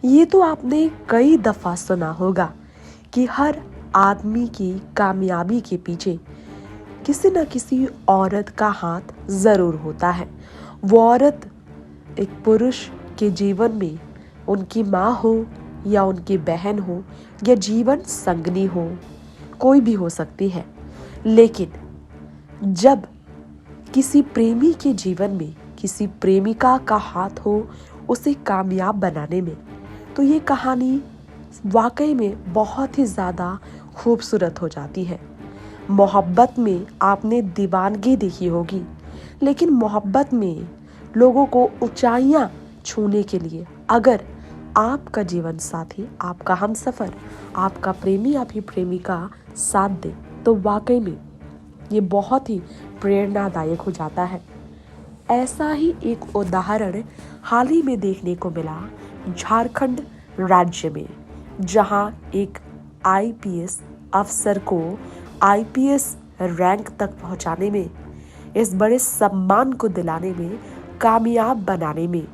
ये तो आपने कई दफा सुना होगा कि हर आदमी की कामयाबी के पीछे किसी न किसी औरत का हाथ जरूर होता है। वो औरत एक पुरुष के जीवन में उनकी माँ हो या उनकी बहन हो या जीवन संगनी हो, कोई भी हो सकती है। लेकिन जब किसी प्रेमी के जीवन में किसी प्रेमिका का हाथ हो उसे कामयाब बनाने में, तो ये कहानी वाकई में बहुत ही ज़्यादा खूबसूरत हो जाती है। मोहब्बत में आपने दीवानगी देखी होगी, लेकिन मोहब्बत में लोगों को ऊंचाइयां छूने के लिए अगर आपका जीवन साथी, आपका हमसफर, आपका प्रेमी, आपकी प्रेमिका साथ दे, तो वाकई में ये बहुत ही प्रेरणादायक हो जाता है। ऐसा ही एक उदाहरण हाल ही में देखने को मिला झारखंड राज्य में, जहां एक आईपीएस अफसर को आईपीएस रैंक तक पहुंचाने में, इस बड़े सम्मान को दिलाने में, कामयाब बनाने में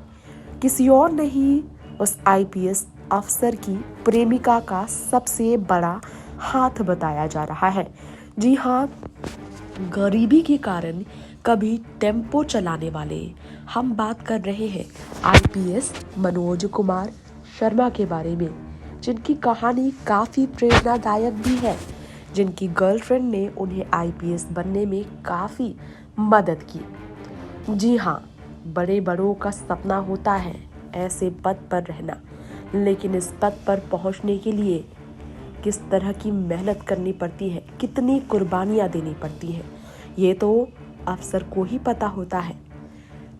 किसी और नहीं, उस आईपीएस अफसर की प्रेमिका का सबसे बड़ा हाथ बताया जा रहा है। जी हाँ, गरीबी के कारण कभी टेम्पो चलाने वाले हम बात कर रहे हैं आईपीएस मनोज कुमार शर्मा के बारे में, जिनकी कहानी काफ़ी प्रेरणादायक भी है, जिनकी गर्लफ्रेंड ने उन्हें आईपीएस बनने में काफ़ी मदद की। जी हाँ, बड़े बड़ों का सपना होता है ऐसे पद पर रहना, लेकिन इस पद पर पहुंचने के लिए किस तरह की मेहनत करनी पड़ती है, कितनी कुर्बानियां देनी पड़ती है, ये तो अफसर को ही पता होता है।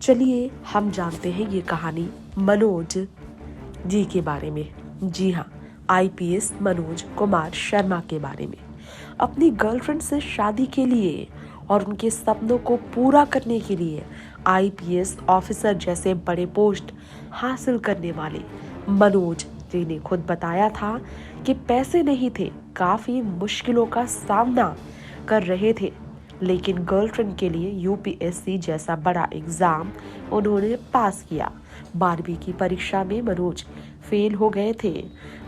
चलिए हम जानते हैं ये कहानी मनोज जी के बारे में। जी हाँ, आईपीएस मनोज कुमार शर्मा के बारे में। अपनी गर्लफ्रेंड से शादी के लिए और उनके सपनों को पूरा करने के लिए आईपीएस ऑफिसर जैसे बड़े पोस्ट हासिल करने वाले मनोज जी ने खुद बताया था कि पैसे नहीं थे, काफ़ी मुश्किलों का सामना कर रहे थे, लेकिन गर्लफ्रेंड के लिए यूपीएससी जैसा बड़ा एग्ज़ाम उन्होंने पास किया। 12वीं की परीक्षा में मनोज फेल हो गए थे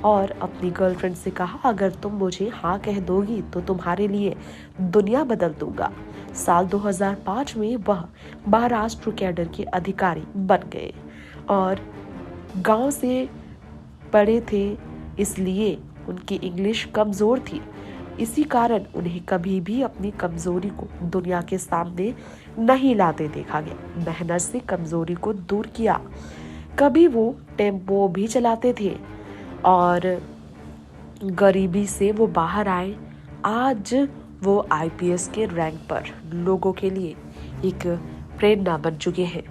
और अपनी गर्लफ्रेंड से कहा, अगर तुम मुझे हाँ कह दोगी तो तुम्हारे लिए दुनिया बदल दूंगा। साल 2005 में वह महाराष्ट्र कैडर के अधिकारी बन गए और गांव से पढ़े थे, इसलिए उनकी इंग्लिश कमज़ोर थी। इसी कारण उन्हें कभी भी अपनी कमज़ोरी को दुनिया के सामने नहीं लाते देखा गया। मेहनत से कमज़ोरी को दूर किया। कभी वो टेम्पो भी चलाते थे और गरीबी से वो बाहर आए। आज वो आईपीएस के रैंक पर लोगों के लिए एक प्रेरणा बन चुके हैं।